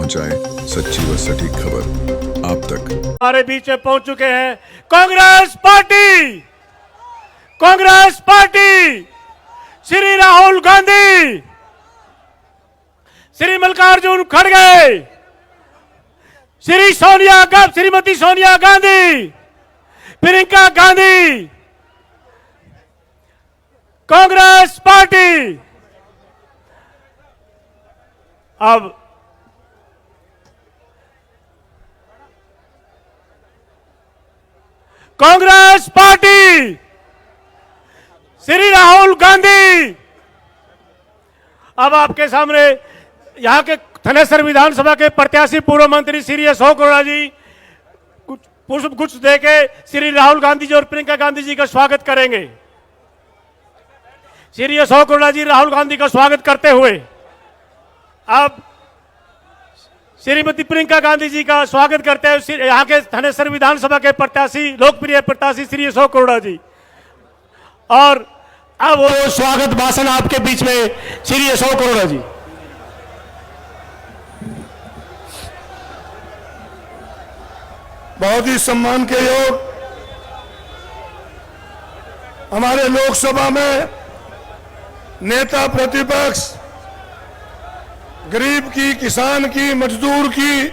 पहुंचाएं सच्ची व सटीक खबर आप तक। हमारे बीच में पहुंच चुके हैं कांग्रेस पार्टी श्री राहुल गांधी, श्री मल्लिकार्जुन खड़गे, श्रीमती सोनिया गांधी, प्रियंका गांधी। कांग्रेस पार्टी अब कांग्रेस पार्टी श्री राहुल गांधी। अब आपके सामने यहां के थनेसर विधानसभा के प्रत्याशी पूर्व मंत्री श्री अशोक अरोड़ा जी कुछ पुष्प गुच्छ देके श्री राहुल गांधी जी और प्रियंका गांधी जी का स्वागत करेंगे। श्री अशोक अरोड़ा जी राहुल गांधी का स्वागत करते हुए अब श्रीमती प्रियंका गांधी जी का स्वागत करते हैं यहाँ के थनेसर विधानसभा के प्रत्याशी, लोकप्रिय प्रत्याशी श्री अशोक अरोड़ा जी। और अब वो स्वागत भाषण आपके बीच में श्री अशोक अरोड़ा जी। बहुत ही सम्मान के योग हमारे लोकसभा में नेता प्रतिपक्ष, गरीब की, किसान की, मजदूर की,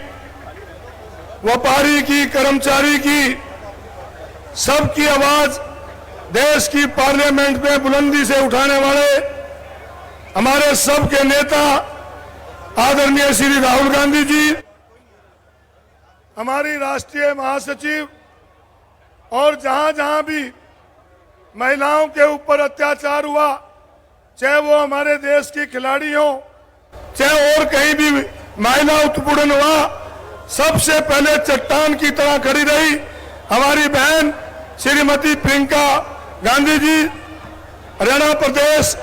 व्यापारी की, कर्मचारी की, सबकी आवाज देश की पार्लियामेंट में बुलंदी से उठाने वाले हमारे सबके नेता आदरणीय श्री राहुल गांधी जी, हमारी राष्ट्रीय महासचिव, और जहां जहां भी महिलाओं के ऊपर अत्याचार हुआ, चाहे वो हमारे देश की खिलाड़ी हो, चाहे और कहीं भी महिला उत्पीड़न हुआ, सबसे पहले चट्टान की तरह खड़ी रही हमारी बहन श्रीमती प्रियंका गांधी जी। हरियाणा प्रदेश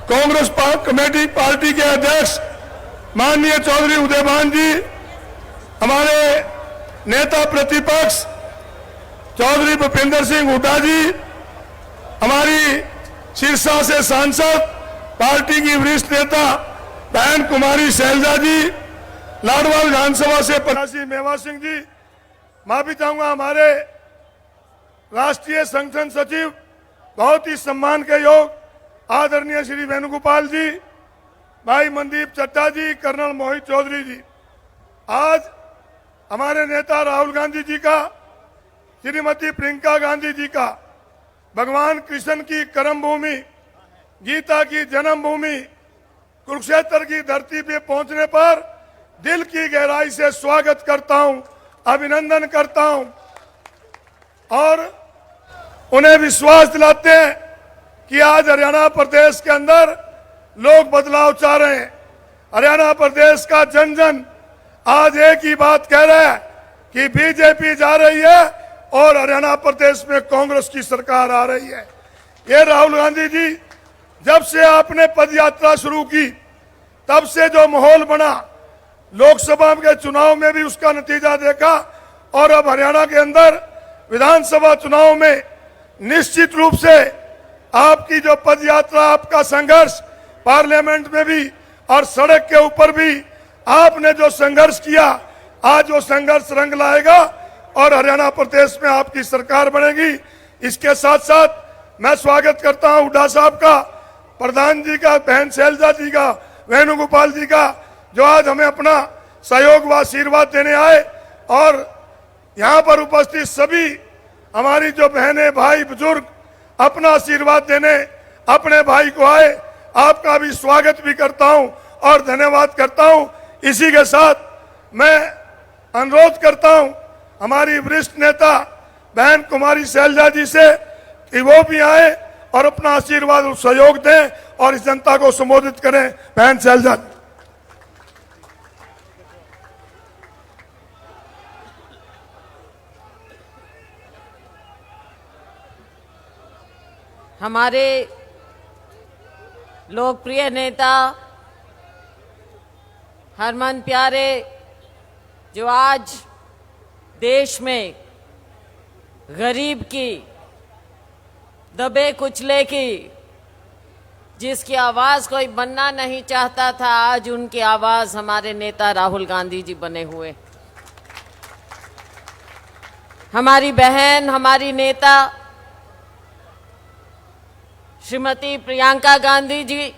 कांग्रेस कमेटी पार्टी के अध्यक्ष माननीय चौधरी उदयभान जी, हमारे नेता प्रतिपक्ष चौधरी भूपेंद्र सिंह हुड्डा जी, हमारी सिरसा से सांसद पार्टी की वरिष्ठ नेता बहन कुमारी शैलजा जी, लाडवाल विधानसभा से प्रत्याशी मेवा सिंह जी, मैं भी चाहूंगा हमारे राष्ट्रीय संगठन सचिव बहुत ही सम्मान के योग आदरणीय श्री वेणुगोपाल जी, भाई मनदीप चट्टा जी, कर्नल मोहित चौधरी जी। आज हमारे नेता राहुल गांधी जी का, श्रीमती प्रियंका गांधी जी का भगवान कृष्ण की कर्मभूमि, गीता की जन्मभूमि, कुरुक्षेत्र की धरती पे पहुंचने पर दिल की गहराई से स्वागत करता हूं, अभिनंदन करता हूं और उन्हें विश्वास दिलाते हैं कि आज हरियाणा प्रदेश के अंदर लोग बदलाव चाह रहे हैं। हरियाणा प्रदेश का जन जन आज एक ही बात कह रहा है कि बीजेपी जा रही है और हरियाणा प्रदेश में कांग्रेस की सरकार आ रही है। ये राहुल गांधी जी, जब से आपने पद यात्रा शुरू की तब से जो माहौल बना, लोकसभा के चुनाव में भी उसका नतीजा देखा और अब हरियाणा के अंदर विधानसभा चुनाव में निश्चित रूप से आपकी जो पद यात्रा, आपका संघर्ष पार्लियामेंट में भी और सड़क के ऊपर भी आपने जो संघर्ष किया, आज वो संघर्ष रंग लाएगा और हरियाणा प्रदेश में आपकी सरकार बनेगी। इसके साथ साथ मैं स्वागत करता हूं हुड्डा साहब का, प्रधान जी का, बहन शैलजा जी का, वेणुगोपाल जी का, जो आज हमें अपना सहयोग व आशीर्वाद देने आए। और यहाँ पर उपस्थित सभी हमारी जो बहनें, भाई, बुजुर्ग अपना आशीर्वाद देने अपने भाई को आए, आपका भी स्वागत भी करता हूं और धन्यवाद करता हूं। इसी के साथ मैं अनुरोध करता हूं हमारी वरिष्ठ नेता बहन कुमारी शैलजा जी से कि वो भी आए और अपना आशीर्वाद और सहयोग दें और इस जनता को संबोधित करें। बहन शैलजा जी। हमारे लोकप्रिय नेता हरमन प्यारे, जो आज देश में गरीब की, दबे कुचले की, जिसकी आवाज कोई बनना नहीं चाहता था, आज उनकी आवाज हमारे नेता राहुल गांधी जी बने हुए। हमारी बहन, हमारी नेता श्रीमती प्रियंका गांधी जी,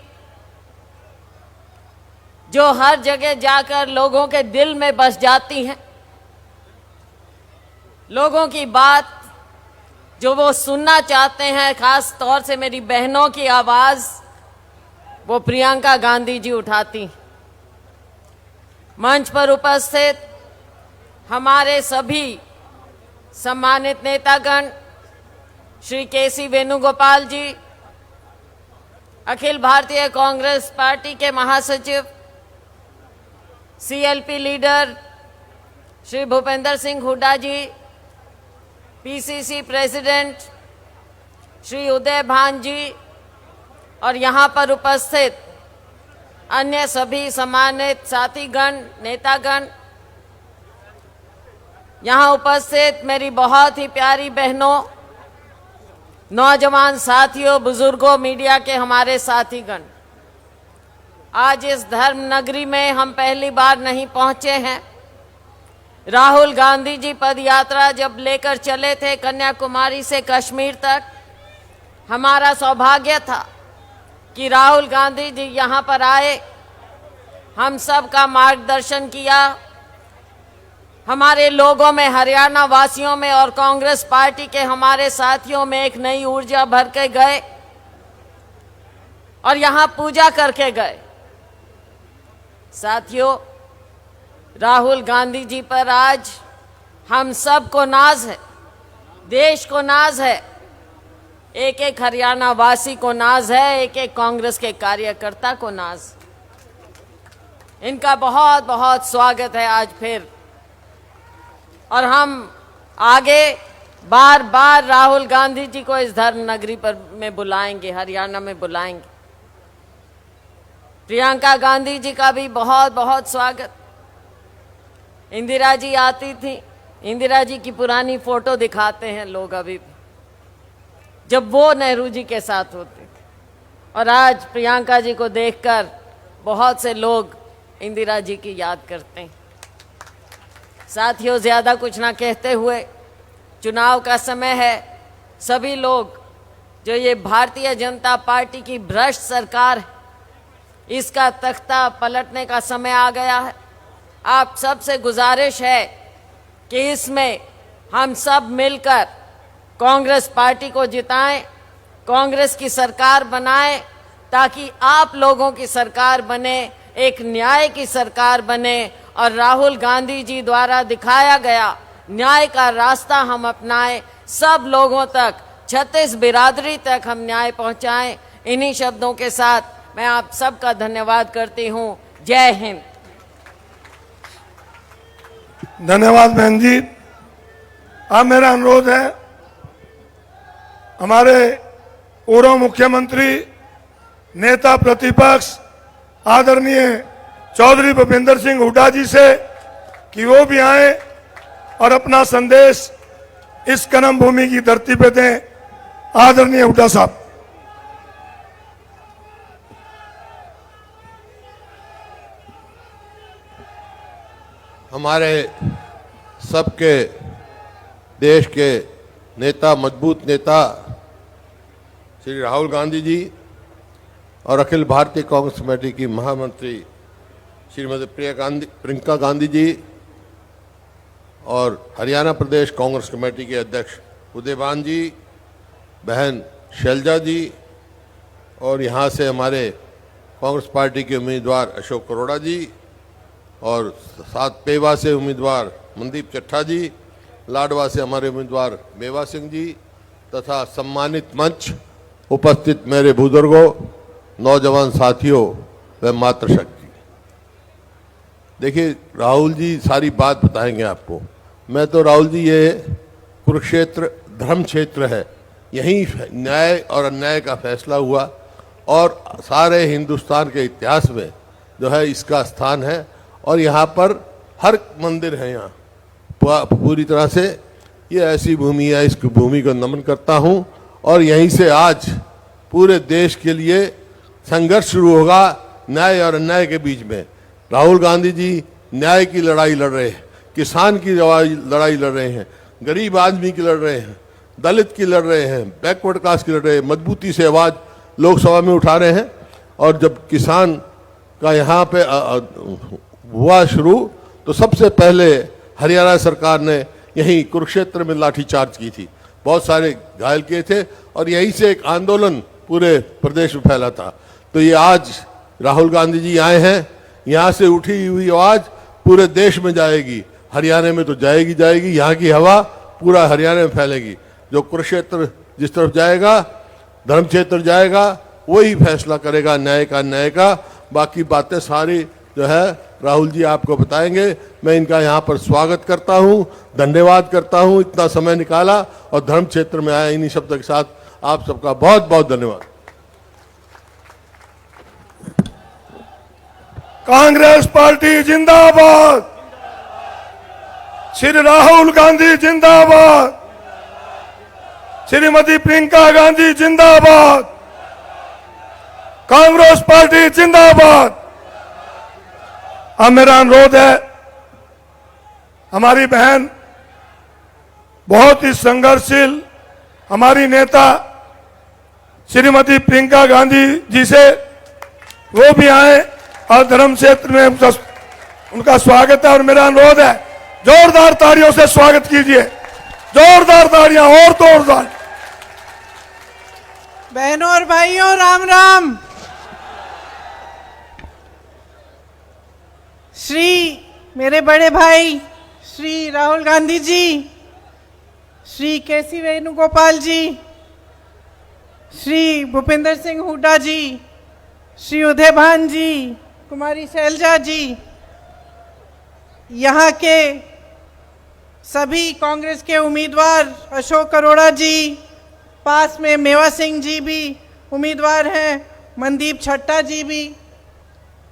जो हर जगह जाकर लोगों के दिल में बस जाती हैं। लोगों की बात जो वो सुनना चाहते हैं, खास तौर से मेरी बहनों की आवाज, वो प्रियंका गांधी जी उठाती। मंच पर उपस्थित हमारे सभी सम्मानित नेतागण, श्री केसी वेणुगोपाल जी, अखिल भारतीय कांग्रेस पार्टी के महासचिव, सीएलपी लीडर श्री भूपेंद्र सिंह हुड्डा जी, पीसीसी प्रेसिडेंट श्री उदय भान जी, और यहाँ पर उपस्थित अन्य सभी सम्मानित साथीगण, नेतागण, यहाँ उपस्थित मेरी बहुत ही प्यारी बहनों, नौजवान साथियों, बुजुर्गों, मीडिया के हमारे साथीगण, आज इस धर्म नगरी में हम पहली बार नहीं पहुंचे हैं। राहुल गांधी जी पद यात्रा जब लेकर चले थे कन्याकुमारी से कश्मीर तक, हमारा सौभाग्य था कि राहुल गांधी जी यहाँ पर आए, हम सब का मार्गदर्शन किया, हमारे लोगों में, हरियाणा वासियों में और कांग्रेस पार्टी के हमारे साथियों में एक नई ऊर्जा भर के गए और यहाँ पूजा करके गए। साथियों, राहुल गांधी जी पर आज हम सब को नाज है, देश को नाज है, एक एक हरियाणा वासी को नाज है, एक एक कांग्रेस के कार्यकर्ता को नाज। इनका बहुत बहुत स्वागत है आज फिर, और हम आगे बार बार राहुल गांधी जी को इस धर्म नगरी पर में बुलाएंगे, हरियाणा में बुलाएंगे। प्रियंका गांधी जी का भी बहुत बहुत स्वागत। इंदिरा जी आती थी, इंदिरा जी की पुरानी फोटो दिखाते हैं लोग अभी भी, जब वो नेहरू जी के साथ होते थे, और आज प्रियंका जी को देखकर बहुत से लोग इंदिरा जी की याद करते हैं। साथियों, ज्यादा कुछ ना कहते हुए, चुनाव का समय है, सभी लोग जो ये भारतीय जनता पार्टी की भ्रष्ट सरकार है, इसका तख्ता पलटने का समय आ गया है। आप सबसे गुजारिश है कि इसमें हम सब मिलकर कांग्रेस पार्टी को जिताएं, कांग्रेस की सरकार बनाएं, ताकि आप लोगों की सरकार बने, एक न्याय की सरकार बने, और राहुल गांधी जी द्वारा दिखाया गया न्याय का रास्ता हम अपनाएं, सब लोगों तक, 36 बिरादरी तक हम न्याय पहुंचाएं। इन्हीं शब्दों के साथ मैं आप सबका धन्यवाद करती हूं। जय हिंद। धन्यवाद बहन जी। अब मेरा अनुरोध है, हमारे पूर्व मुख्यमंत्री, नेता प्रतिपक्ष आदरणीय चौधरी भूपेंद्र सिंह हुड्डा जी से कि वो भी आए और अपना संदेश इस कर्म भूमि की धरती पे दें। आदरणीय हुड्डा साहब। हमारे सबके देश के नेता, मजबूत नेता श्री राहुल गांधी जी और अखिल भारतीय कांग्रेस कमेटी की महामंत्री श्रीमती प्रियंका गांधी जी और हरियाणा प्रदेश कांग्रेस कमेटी के अध्यक्ष उदयभान जी, बहन शैलजा जी, और यहाँ से हमारे कांग्रेस पार्टी के उम्मीदवार अशोक करोड़ा जी, और साथ पेवा से उम्मीदवार मनदीप चट्ठा जी, लाडवा से हमारे उम्मीदवार मेवा सिंह जी, तथा सम्मानित मंच उपस्थित मेरे बुजुर्गों, नौजवान साथियों व मातृशक्ति। देखिए, राहुल जी सारी बात बताएंगे आपको। मैं तो राहुल जी, ये कुरुक्षेत्र धर्म क्षेत्र है, यहीं न्याय और अन्याय का फैसला हुआ, और सारे हिंदुस्तान के इतिहास में जो है इसका स्थान है, और यहाँ पर हर मंदिर है। यहाँ पूरी तरह से ये ऐसी भूमि है, इस भूमि को नमन करता हूँ, और यहीं से आज पूरे देश के लिए संघर्ष शुरू होगा न्याय और अन्याय के बीच में। राहुल गांधी जी न्याय की लड़ाई लड़ रहे हैं, किसान की लड़ाई लड़ रहे हैं, गरीब आदमी की लड़ रहे हैं, दलित की लड़ रहे हैं, बैकवर्ड कास्ट की लड़ रहे हैं, मजबूती से आवाज लोकसभा में उठा रहे हैं। और जब किसान का यहाँ पे हुआ शुरू, तो सबसे पहले हरियाणा सरकार ने यहीं कुरुक्षेत्र में लाठीचार्ज की थी, बहुत सारे घायल किए थे और यहीं से एक आंदोलन पूरे प्रदेश में फैला था। तो ये आज राहुल गांधी जी आए हैं, यहाँ से उठी हुई आवाज पूरे देश में जाएगी, हरियाणा में तो जाएगी जाएगी, यहाँ की हवा पूरा हरियाणा में फैलेगी। जो कुरुक्षेत्र जिस तरफ जाएगा, धर्म क्षेत्र जाएगा, वही फैसला करेगा न्याय का, न्याय का। बाकी बातें सारी जो है राहुल जी आपको बताएंगे। मैं इनका यहाँ पर स्वागत करता हूँ, धन्यवाद करता हूँ, इतना समय निकाला और धर्म क्षेत्र में आया। इन्हीं शब्दों के साथ आप सबका बहुत बहुत धन्यवाद। कांग्रेस पार्टी जिंदाबाद, श्री राहुल गांधी जिंदाबाद, श्रीमती प्रियंका गांधी जिंदाबाद, कांग्रेस पार्टी जिंदाबाद। अब मेरा अनुरोध है, हमारी बहन बहुत ही संघर्षशील हमारी नेता श्रीमती प्रियंका गांधी जी से, वो भी आए और धर्म क्षेत्र में उनका स्वागत है। और मेरा अनुरोध है, जोरदार तालियों से स्वागत कीजिए, जोरदार तालियां और जोरदार। बहनों और भाइयों, राम राम। श्री मेरे बड़े भाई श्री राहुल गांधी जी, श्री केसी वेणुगोपाल जी, श्री भूपेंद्र सिंह हुड्डा जी, श्री उदयभान जी, कुमारी शैलजा जी, यहाँ के सभी कांग्रेस के उम्मीदवार अशोक अरोड़ा जी, पास में मेवा सिंह जी भी उम्मीदवार हैं, मनदीप छट्टा जी भी,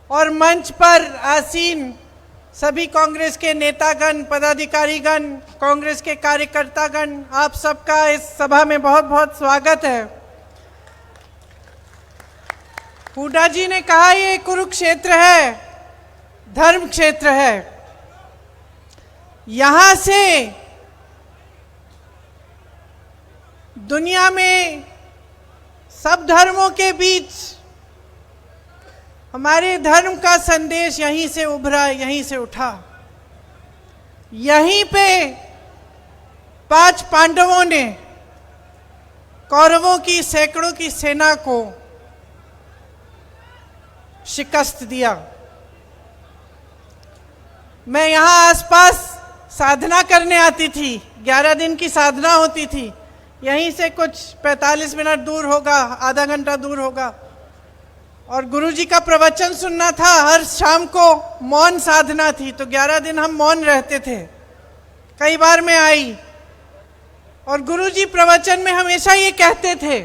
और मंच पर आसीन सभी कांग्रेस के नेतागण, पदाधिकारीगण, कांग्रेस के कार्यकर्तागण, आप सबका इस सभा में बहुत बहुत स्वागत है। हुड्डा जी ने कहा ये कुरुक्षेत्र है, धर्म क्षेत्र है। यहां से दुनिया में सब धर्मों के बीच हमारे धर्म का संदेश यहीं से उभरा, यहीं से उठा। यहीं पे 5 पांडवों ने कौरवों की सैकड़ों की सेना को शिकस्त दिया। मैं यहाँ आसपास साधना करने आती थी, 11 दिन की साधना होती थी। यहीं से कुछ 45 मिनट दूर होगा, आधा घंटा दूर होगा, और गुरुजी का प्रवचन सुनना था। हर शाम को मौन साधना थी, तो 11 दिन हम मौन रहते थे। कई बार मैं आई और गुरुजी प्रवचन में हमेशा ये कहते थे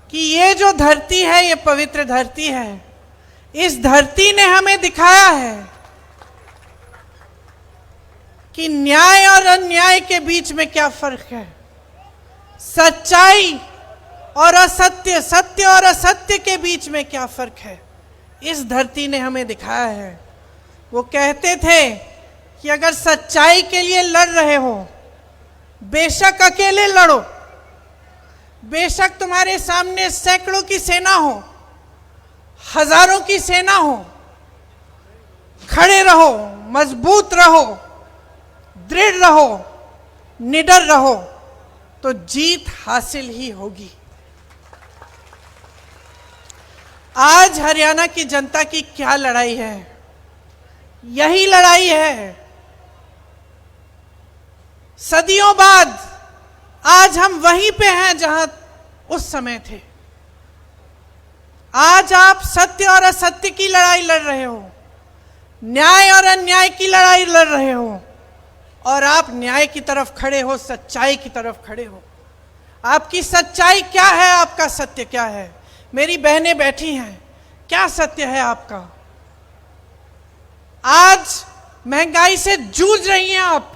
कि ये जो धरती है, ये पवित्र धरती है। इस धरती ने हमें दिखाया है कि न्याय और अन्याय के बीच में क्या फर्क है, सच्चाई और असत्य, सत्य और असत्य के बीच में क्या फर्क है। इस धरती ने हमें दिखाया है। वो कहते थे कि अगर सच्चाई के लिए लड़ रहे हो, बेशक अकेले लड़ो, बेशक तुम्हारे सामने सैकड़ों की सेना हो, हजारों की सेना हो, खड़े रहो, मजबूत रहो, दृढ़ रहो, निडर रहो, तो जीत हासिल ही होगी। आज हरियाणा की जनता की क्या लड़ाई है? यही लड़ाई है। सदियों बाद आज हम वहीं पे हैं जहां उस समय थे। आज आप सत्य और असत्य की लड़ाई लड़ रहे हो, न्याय और अन्याय की लड़ाई लड़ रहे हो, और आप न्याय की तरफ खड़े हो, सच्चाई की तरफ खड़े हो। आपकी सच्चाई क्या है, आपका सत्य क्या है? मेरी बहनें बैठी हैं, क्या सत्य है आपका? आज महंगाई से जूझ रही हैं आप।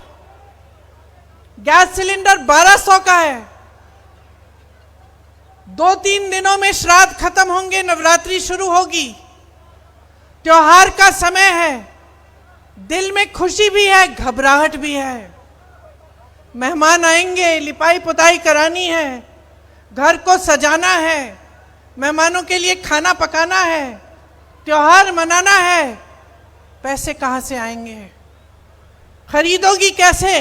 गैस सिलेंडर 1200 का है, 2-3 दिनों में श्राद्ध खत्म होंगे, नवरात्रि शुरू होगी, त्योहार का समय है, दिल में खुशी भी है, घबराहट भी है। मेहमान आएंगे, लिपाई पुताई करानी है, घर को सजाना है, मेहमानों के लिए खाना पकाना है, त्योहार मनाना है। पैसे कहाँ से आएंगे? खरीदोगी कैसे?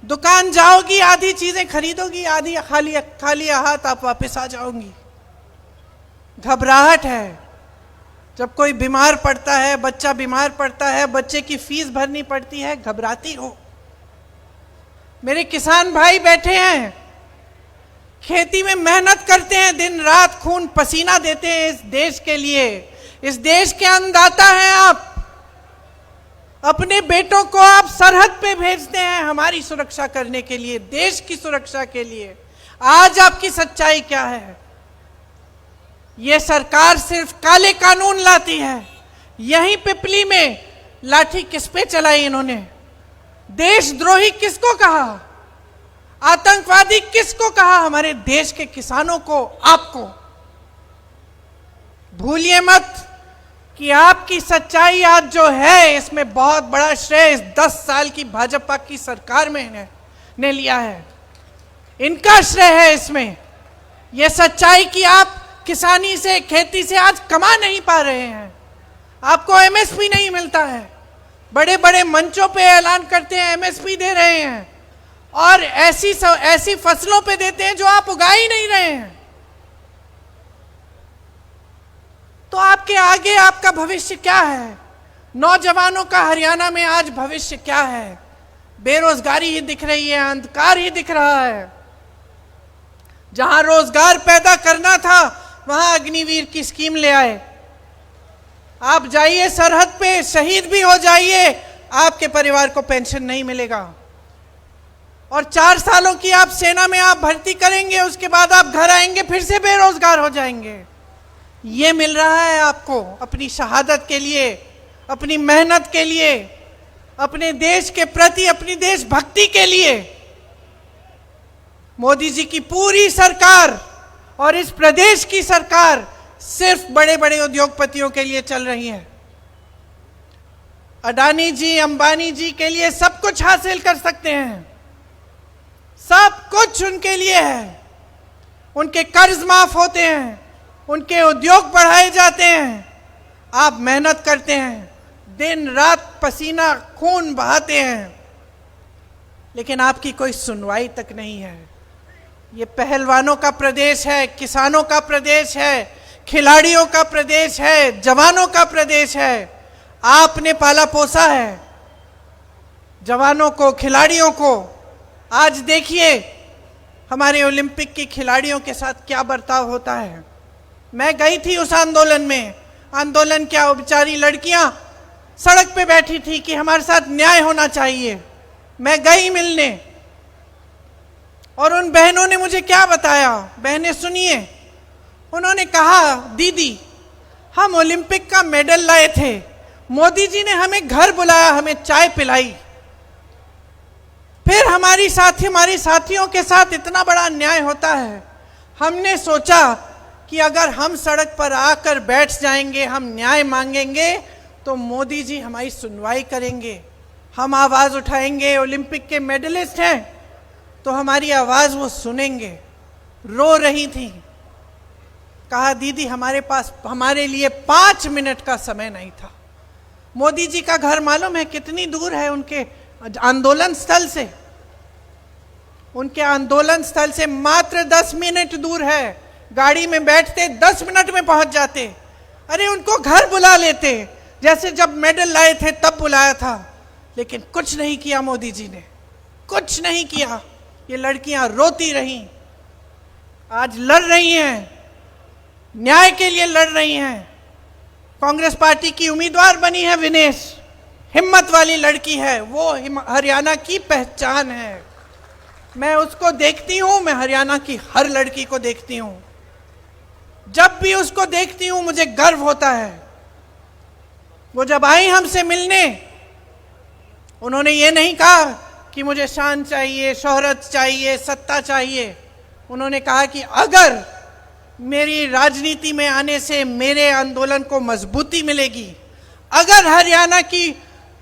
दुकान जाओगी, आधी चीजें खरीदोगी, आधी खाली हाथ आप वापस आ जाओगी। घबराहट है। जब कोई बीमार पड़ता है, बच्चा बीमार पड़ता है, बच्चे की फीस भरनी पड़ती है, घबराती हो। मेरे किसान भाई बैठे हैं, खेती में मेहनत करते हैं, दिन रात खून पसीना देते हैं इस देश के लिए। इस देश के अन्नदाता हैं आप। अपने बेटों को आप सरहद पे भेजते हैं हमारी सुरक्षा करने के लिए, देश की सुरक्षा के लिए। आज आपकी सच्चाई क्या है? ये सरकार सिर्फ काले कानून लाती है। यहीं पिपली में लाठी किस पे चलाई इन्होंने? देशद्रोही किसको कहा? आतंकवादी किसको कहा? हमारे देश के किसानों को, आपको। भूलिए मत कि आपकी सच्चाई आज जो है, इसमें बहुत बड़ा श्रेय इस 10 साल की भाजपा की सरकार में ने लिया है। इनका श्रेय है इसमें। यह सच्चाई कि आप किसानी से, खेती से आज कमा नहीं पा रहे हैं, आपको एमएसपी नहीं मिलता है। बड़े बड़े मंचों पे ऐलान करते हैं एमएसपी दे रहे हैं, और ऐसी फसलों पे देते हैं जो आप उगा ही नहीं रहे हैं। तो आपके आगे आपका भविष्य क्या है? नौजवानों का हरियाणा में आज भविष्य क्या है? बेरोजगारी ही दिख रही है, अंधकार ही दिख रहा है। जहां रोजगार पैदा करना था, वहां अग्निवीर की स्कीम ले आए। आप जाइए सरहद पे, शहीद भी हो जाइए, आपके परिवार को पेंशन नहीं मिलेगा। और 4 सालों की आप सेना में आप भर्ती करेंगे, उसके बाद आप घर आएंगे, फिर से बेरोजगार हो जाएंगे। ये मिल रहा है आपको अपनी शहादत के लिए, अपनी मेहनत के लिए, अपने देश के प्रति, अपनी देशभक्ति के लिए। मोदी जी की पूरी सरकार और इस प्रदेश की सरकार सिर्फ बड़े बड़े उद्योगपतियों के लिए चल रही है। अडानी जी, अंबानी जी के लिए सब कुछ हासिल कर सकते हैं, सब कुछ उनके लिए है। उनके कर्ज माफ होते हैं, उनके उद्योग बढ़ाए जाते हैं। आप मेहनत करते हैं, दिन रात पसीना खून बहाते हैं, लेकिन आपकी कोई सुनवाई तक नहीं है। ये पहलवानों का प्रदेश है, किसानों का प्रदेश है, खिलाड़ियों का प्रदेश है, जवानों का प्रदेश है। आपने पाला पोसा है जवानों को, खिलाड़ियों को। आज देखिए हमारे ओलंपिक के खिलाड़ियों के साथ क्या बर्ताव होता है। मैं गई थी उस आंदोलन में। आंदोलन क्या, वो बेचारी लड़कियां सड़क पे बैठी थी कि हमारे साथ न्याय होना चाहिए। मैं गई मिलने, और उन बहनों ने मुझे क्या बताया। बहनें सुनिए, उन्होंने कहा, दीदी हम ओलंपिक का मेडल लाए थे, मोदी जी ने हमें घर बुलाया, हमें चाय पिलाई, फिर हमारी साथियों के साथ इतना बड़ा अन्याय होता है। हमने सोचा कि अगर हम सड़क पर आकर बैठ जाएंगे, हम न्याय मांगेंगे, तो मोदी जी हमारी सुनवाई करेंगे, हम आवाज उठाएंगे। ओलंपिक के मेडलिस्ट हैं तो हमारी आवाज वो सुनेंगे। रो रही थी। कहा, दीदी हमारे पास हमारे लिए 5 मिनट का समय नहीं था। मोदी जी का घर मालूम है कितनी दूर है उनके आंदोलन स्थल से? उनके आंदोलन स्थल से मात्र 10 मिनट दूर है। गाड़ी में बैठते 10 मिनट में पहुंच जाते। अरे उनको घर बुला लेते, जैसे जब मेडल लाए थे तब बुलाया था। लेकिन कुछ नहीं किया मोदी जी ने, कुछ नहीं किया। ये लड़कियां रोती रहीं, आज लड़ रही हैं, न्याय के लिए लड़ रही हैं। कांग्रेस पार्टी की उम्मीदवार बनी है विनेश, हिम्मत वाली लड़की है, वो हरियाणा की पहचान है। मैं उसको देखती हूं, मैं हरियाणा की हर लड़की को देखती हूं। जब भी उसको देखती हूं मुझे गर्व होता है। वो जब आई हमसे मिलने, उन्होंने ये नहीं कहा कि मुझे शान चाहिए, शोहरत चाहिए, सत्ता चाहिए। उन्होंने कहा कि अगर मेरी राजनीति में आने से मेरे आंदोलन को मजबूती मिलेगी। अगर हरियाणा की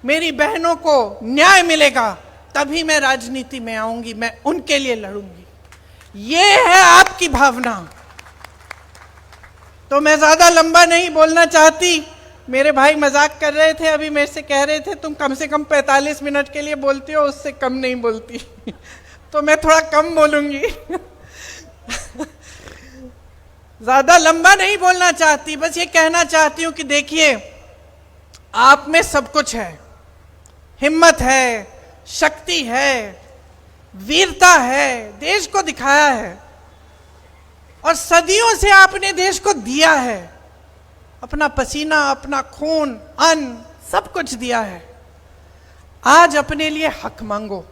मेरी बहनों को न्याय मिलेगा तभी मैं राजनीति में आऊंगी, मैं उनके लिए लड़ूंगी। ये है आपकी भावना। तो मैं ज्यादा लंबा नहीं बोलना चाहती। मेरे भाई मजाक कर रहे थे, अभी मेरे से कह रहे थे तुम कम से कम 45 मिनट के लिए बोलती हो, उससे कम नहीं बोलती। तो मैं थोड़ा कम बोलूंगी। ज्यादा लंबा नहीं बोलना चाहती, बस ये कहना चाहती हूं कि देखिए, आप में सब कुछ है, हिम्मत है, शक्ति है, वीरता है, देश को दिखाया है और सदियों से आपने देश को दिया है, अपना पसीना, अपना खून, अन्न, सब कुछ दिया है। आज अपने लिए हक मांगो,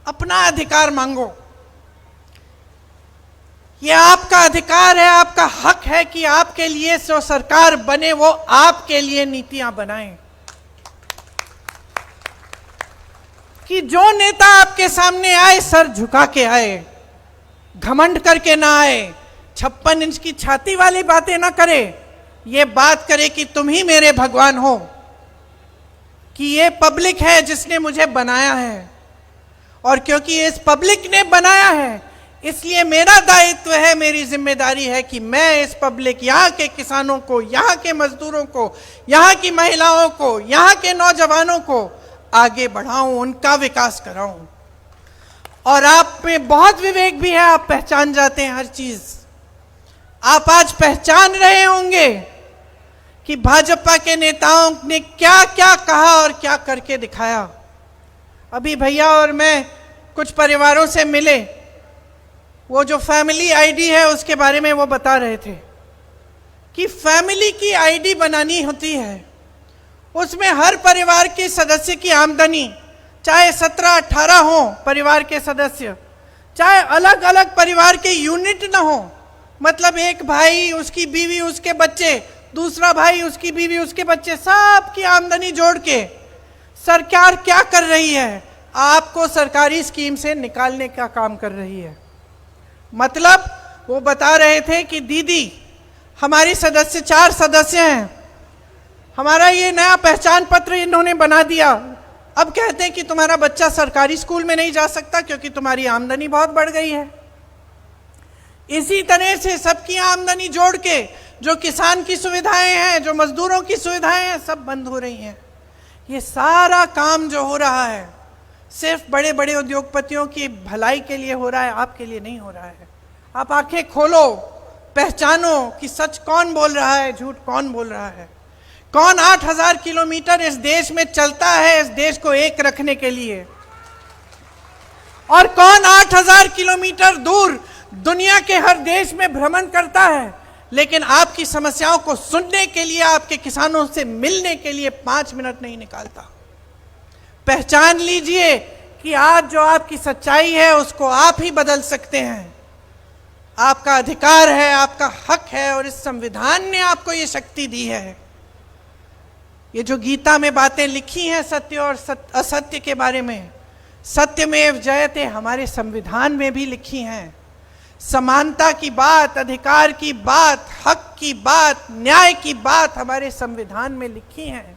अपना अधिकार मांगो। ये आपका अधिकार है, आपका हक है कि आपके लिए जो सरकार बने वो आपके लिए नीतियां बनाए, कि जो नेता आपके सामने आए सर झुका के आए, घमंड करके ना आए, 56 इंच की छाती वाली बातें ना करे, ये बात करे कि तुम ही मेरे भगवान हो, कि ये पब्लिक है जिसने मुझे बनाया है और क्योंकि इस पब्लिक ने बनाया है इसलिए मेरा दायित्व है, मेरी जिम्मेदारी है कि मैं इस पब्लिक, यहाँ के किसानों को, यहाँ के मजदूरों को, यहाँ की महिलाओं को, यहाँ के नौजवानों को आगे बढ़ाऊं, उनका विकास कराऊं। और आप में बहुत विवेक भी है, आप पहचान जाते हैं हर चीज। आप आज पहचान रहे होंगे कि भाजपा के नेताओं ने क्या क्या कहा और क्या करके दिखाया। अभी भैया और मैं कुछ परिवारों से मिले, वो जो फैमिली आईडी है उसके बारे में वो बता रहे थे कि फैमिली की आईडी बनानी होती है, उसमें हर परिवार के सदस्य की आमदनी, चाहे 17-18 हो परिवार के सदस्य, चाहे अलग अलग परिवार के यूनिट ना हो, मतलब एक भाई, उसकी बीवी, उसके बच्चे, दूसरा भाई, उसकी बीवी, उसके बच्चे, सब की आमदनी जोड़ के सरकार क्या कर रही है, आपको सरकारी स्कीम से निकालने का काम कर रही है। मतलब वो बता रहे थे कि दीदी हमारी सदस्य 4 सदस्य हैं, हमारा ये नया पहचान पत्र इन्होंने बना दिया, अब कहते हैं कि तुम्हारा बच्चा सरकारी स्कूल में नहीं जा सकता क्योंकि तुम्हारी आमदनी बहुत बढ़ गई है। इसी तरह से सबकी आमदनी जोड़ के जो किसान की सुविधाएं हैं, जो मजदूरों की सुविधाएं हैं, सब बंद हो रही हैं। ये सारा काम जो हो रहा है सिर्फ बड़े बड़े उद्योगपतियों की भलाई के लिए हो रहा है, आपके लिए नहीं हो रहा है। आप आंखें खोलो, पहचानो कि सच कौन बोल रहा है, झूठ कौन बोल रहा है। कौन 8000 किलोमीटर इस देश में चलता है इस देश को एक रखने के लिए, और कौन 8000 किलोमीटर दूर दुनिया के हर देश में भ्रमण करता है, लेकिन आपकी समस्याओं को सुनने के लिए, आपके किसानों से मिलने के लिए 5 मिनट नहीं निकालता। पहचान लीजिए कि आज जो आपकी सच्चाई है उसको आप ही बदल सकते हैं। आपका अधिकार है, आपका हक है और इस संविधान ने आपको ये शक्ति दी है। ये जो गीता में बातें लिखी हैं सत्य और असत्य के बारे में, सत्यमेव जयते हमारे संविधान में भी लिखी हैं। समानता की बात, अधिकार की बात, हक की बात, न्याय की बात हमारे संविधान में लिखी है।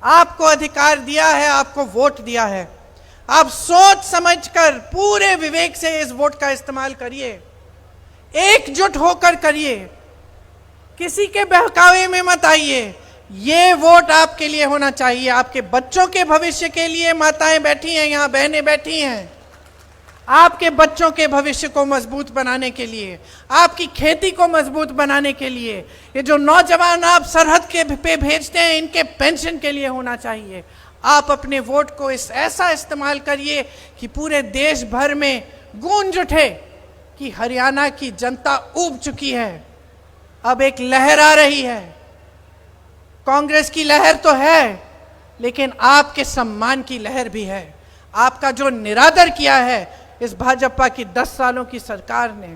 आपको अधिकार दिया है, आपको वोट दिया है, आप सोच समझकर पूरे विवेक से इस वोट का इस्तेमाल करिए, एकजुट होकर करिए, किसी के बहकावे में मत आइए। ये वोट आपके लिए होना चाहिए, आपके बच्चों के भविष्य के लिए। माताएं बैठी हैं यहाँ, बहनें बैठी हैं, आपके बच्चों के भविष्य को मजबूत बनाने के लिए, आपकी खेती को मजबूत बनाने के लिए। ये जो नौजवान आप सरहद के पे भेजते हैं, इनके पेंशन के लिए होना चाहिए। आप अपने वोट को ऐसा इस्तेमाल करिए कि पूरे देश भर में गूंज उठे कि हरियाणा की जनता ऊब चुकी है, अब एक लहर आ रही है। कांग्रेस की लहर तो है, लेकिन आपके सम्मान की लहर भी है। आपका जो निरादर किया है इस भाजपा की 10 सालों की सरकार ने,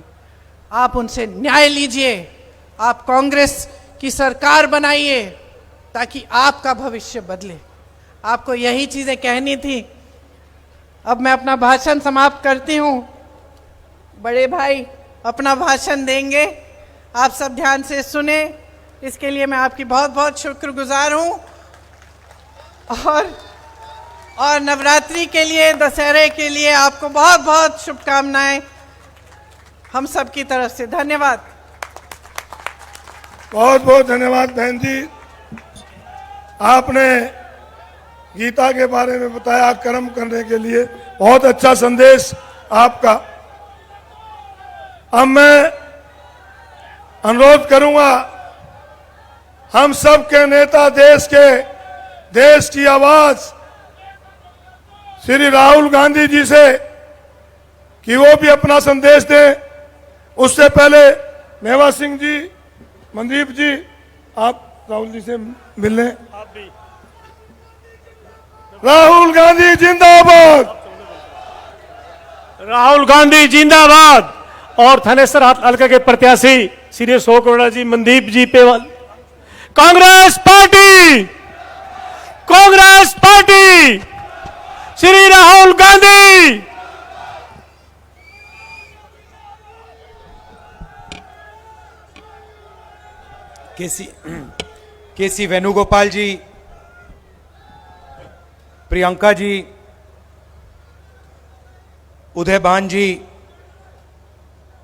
आप उनसे न्याय लीजिए। आप कांग्रेस की सरकार बनाइए ताकि आपका भविष्य बदले। आपको यही चीजें कहनी थी। अब मैं अपना भाषण समाप्त करती हूँ। बड़े भाई अपना भाषण देंगे, आप सब ध्यान से सुने, इसके लिए मैं आपकी बहुत बहुत शुक्रगुजार हूँ। और नवरात्रि के लिए, दशहरे के लिए आपको बहुत बहुत शुभकामनाएं हम सब की तरफ से। धन्यवाद। बहुत बहुत धन्यवाद बहन जी। आपने गीता के बारे में बताया, कर्म करने के लिए बहुत अच्छा संदेश आपका। अब मैं अनुरोध करूंगा हम सब के नेता, देश की आवाज श्री राहुल गांधी जी से कि वो भी अपना संदेश दें। उससे पहले मेवा सिंह जी, मनदीप जी, आप राहुल जी से मिल लें। राहुल गांधी जिंदाबाद, राहुल गांधी जिंदाबाद। और थानेसर हल्का के प्रत्याशी Shri Ashok Arora ji, Mandeep ji Pewal. Congress party, Congress party, Shri Rahul Gandhi. KC Venugopal ji, Priyanka ji, Udaybhan ji,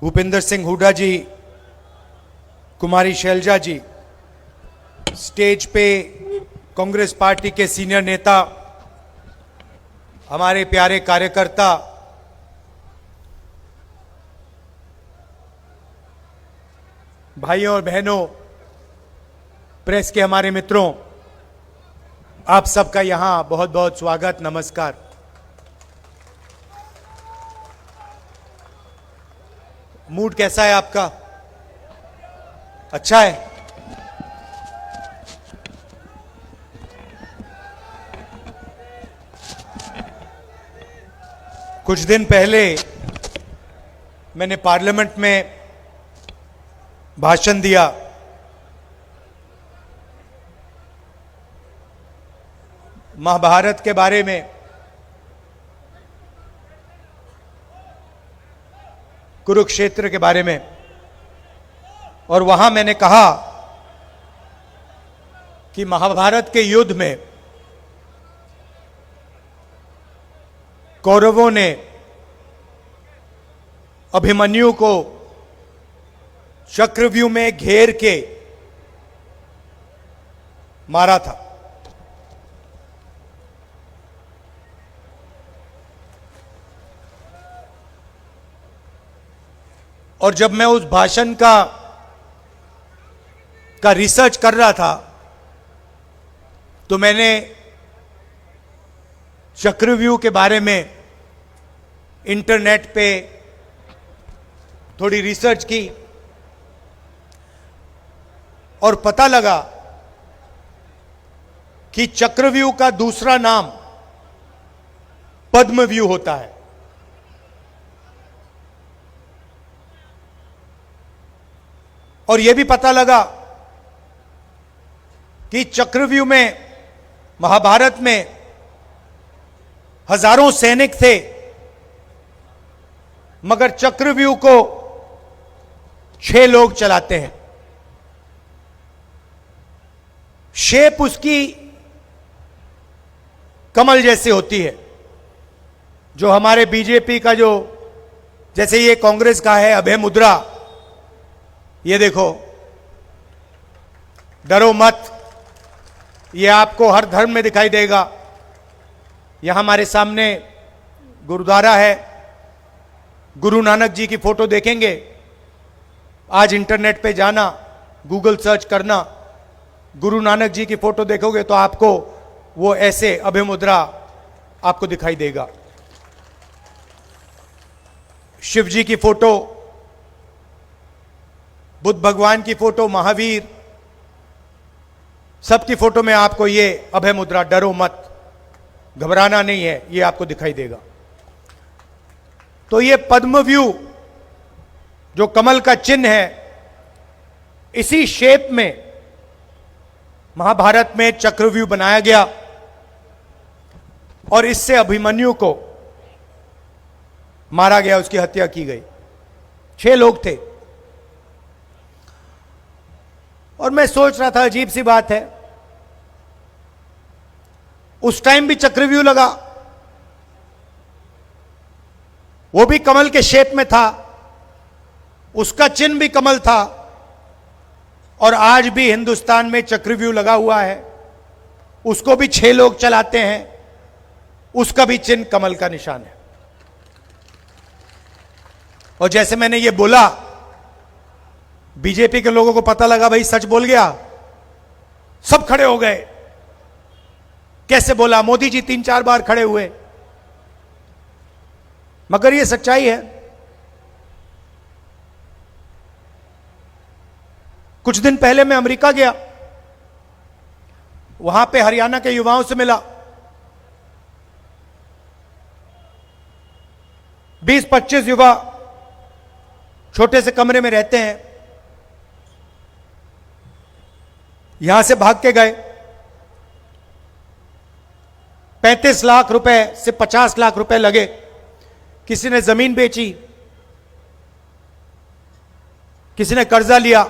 Bhupinder Singh Hooda ji, Kumari Selja ji, stage पे कांग्रेस पार्टी के सीनियर नेता, हमारे प्यारे कार्यकर्ता, भाइयों और बहनों, प्रेस के हमारे मित्रों, आप सबका यहां बहुत बहुत स्वागत, नमस्कार। मूड कैसा है आपका? अच्छा है? कुछ दिन पहले मैंने पार्लियामेंट में भाषण दिया। महाभारत के बारे में। कुरुक्षेत्र के बारे में। और वहां मैंने कहा कि महाभारत के युद्ध में कौरवों ने अभिमन्यु को चक्रव्यूह में घेर के मारा था। और जब मैं उस भाषण का रिसर्च कर रहा था तो मैंने चक्रव्यूह के बारे में इंटरनेट पे थोड़ी रिसर्च की और पता लगा कि चक्रव्यूह का दूसरा नाम पद्मव्यूह होता है। और यह भी पता लगा कि चक्रव्यूह में, महाभारत में हजारों सैनिक थे, मगर चक्रव्यूह को 6 लोग चलाते हैं। शेप उसकी कमल जैसे होती है, जो हमारे बीजेपी का, जो जैसे ये कांग्रेस का है अभय मुद्रा, ये देखो, डरो मत, ये आपको हर धर्म में दिखाई देगा। यहां हमारे सामने गुरुद्वारा है, गुरु नानक जी की फोटो देखेंगे। आज इंटरनेट पे जाना, गूगल सर्च करना, गुरु नानक जी की फोटो देखोगे तो आपको वो ऐसे अभय मुद्रा आपको दिखाई देगा। शिव जी की फोटो, बुद्ध भगवान की फोटो, महावीर, सबकी फोटो में आपको ये अभय मुद्रा, डरो मत, घबराना नहीं है, ये आपको दिखाई देगा। तो ये पद्मव्यूह जो कमल का चिन्ह है, इसी शेप में महाभारत में चक्रव्यूह बनाया गया और इससे अभिमन्यु को मारा गया, उसकी हत्या की गई। 6 लोग थे। और मैं सोच रहा था अजीब सी बात है, उस टाइम भी चक्रव्यूह लगा, वो भी कमल के शेप में था, उसका चिन्ह भी कमल था, और आज भी हिंदुस्तान में चक्रव्यूह लगा हुआ है, उसको भी 6 लोग चलाते हैं, उसका भी चिन्ह कमल का निशान है। और जैसे मैंने ये बोला, बीजेपी के लोगों को पता लगा भाई सच बोल गया, सब खड़े हो गए। कैसे बोला? मोदी जी 3-4 बार खड़े हुए, मगर ये सच्चाई है। कुछ दिन पहले मैं अमेरिका गया, वहां पे हरियाणा के युवाओं से मिला। 20-25 युवा छोटे से कमरे में रहते हैं, यहां से भाग के गए। 35 लाख रुपए से 50 लाख रुपए लगे। किसी ने जमीन बेची, किसी ने कर्जा लिया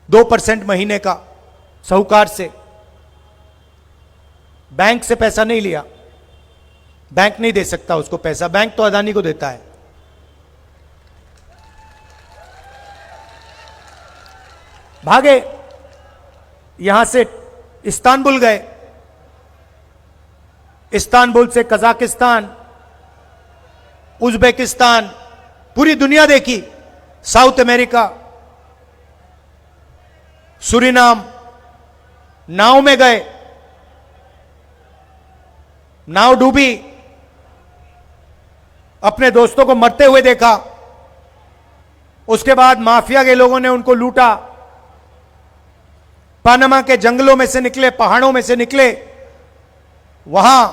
2% महीने का साहूकार से। बैंक से पैसा नहीं लिया, बैंक नहीं दे सकता उसको पैसा, बैंक तो अदानी को देता है। भागे, यहां से इस्तांबुल गए, इस्तांबुल से कजाकिस्तान, उज्बेकिस्तान, पूरी दुनिया देखी, साउथ अमेरिका, सूरीनाम, नाव में गए, नाव डूबी, अपने दोस्तों को मरते हुए देखा। उसके बाद माफिया के लोगों ने उनको लूटा। पनामा के जंगलों में से निकले, पहाड़ों में से निकले, वहां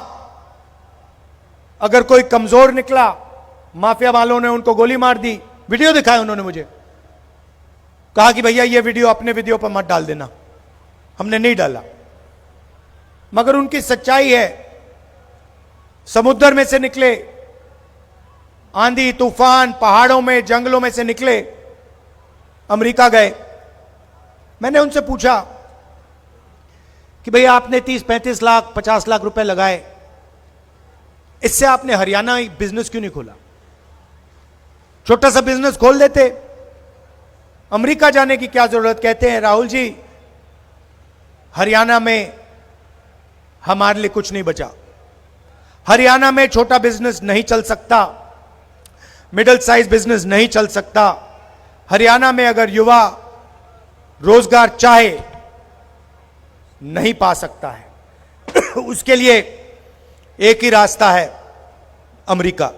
अगर कोई कमजोर निकला, माफिया वालों ने उनको गोली मार दी। वीडियो दिखाया उन्होंने मुझे, कहा कि भैया ये वीडियो अपने वीडियो पर मत डाल देना। हमने नहीं डाला, मगर उनकी सच्चाई है। समुद्र में से निकले, आंधी तूफान, पहाड़ों में, जंगलों में से निकले, अमेरिका गए। मैंने उनसे पूछा कि भैया आपने 30-35 लाख 50 लाख रुपए लगाए, इससे आपने हरियाणा बिजनेस क्यों नहीं खोला? छोटा सा बिजनेस खोल देते, अमेरिका जाने की क्या जरूरत? कहते हैं राहुल जी, हरियाणा में हमारे लिए कुछ नहीं बचा। हरियाणा में छोटा बिजनेस नहीं चल सकता, मिडिल साइज बिजनेस नहीं चल सकता। हरियाणा में अगर युवा रोजगार चाहे, नहीं पा सकता है। उसके लिए एक ही रास्ता है, अमेरिका।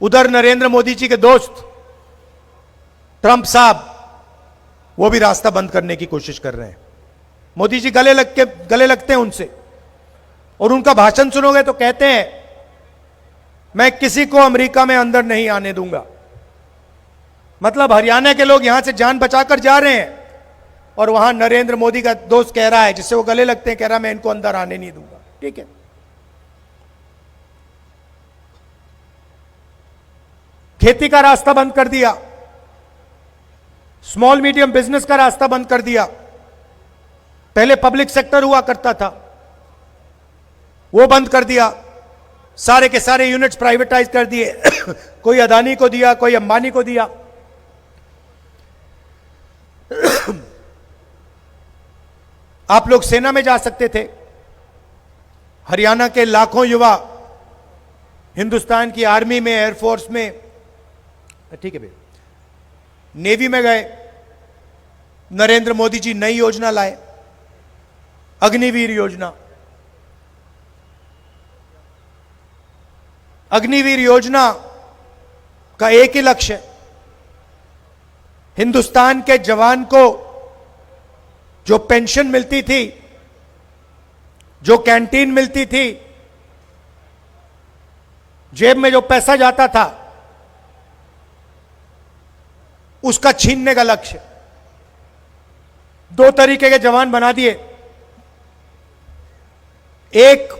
उधर नरेंद्र मोदी जी के दोस्त ट्रंप साहब, वो भी रास्ता बंद करने की कोशिश कर रहे हैं। मोदी जी गले लगते हैं उनसे, और उनका भाषण सुनोगे तो कहते हैं मैं किसी को अमेरिका में अंदर नहीं आने दूंगा। मतलब हरियाणा के लोग यहां से जान बचाकर जा रहे हैं, और वहां नरेंद्र मोदी का दोस्त कह रहा है, जिससे वो गले लगते हैं, कह रहा मैं इनको अंदर आने नहीं दूंगा। ठीक है, खेती का रास्ता बंद कर दिया, स्मॉल मीडियम बिजनेस का रास्ता बंद कर दिया। पहले पब्लिक सेक्टर हुआ करता था, वो बंद कर दिया। सारे के सारे यूनिट्स प्राइवेटाइज कर दिए। कोई अदानी को दिया, कोई अंबानी को दिया। आप लोग सेना में जा सकते थे। हरियाणा के लाखों युवा हिंदुस्तान की आर्मी में, एयरफोर्स में, ठीक है भैया, नेवी में गए। नरेंद्र मोदी जी नई योजना लाए, अग्निवीर योजना। अग्निवीर योजना का एक ही लक्ष्य है, हिंदुस्तान के जवान को जो पेंशन मिलती थी, जो कैंटीन मिलती थी, जेब में जो पैसा जाता था, उसका छीनने का लक्ष्य। 2 तरीके के जवान बना दिए। एक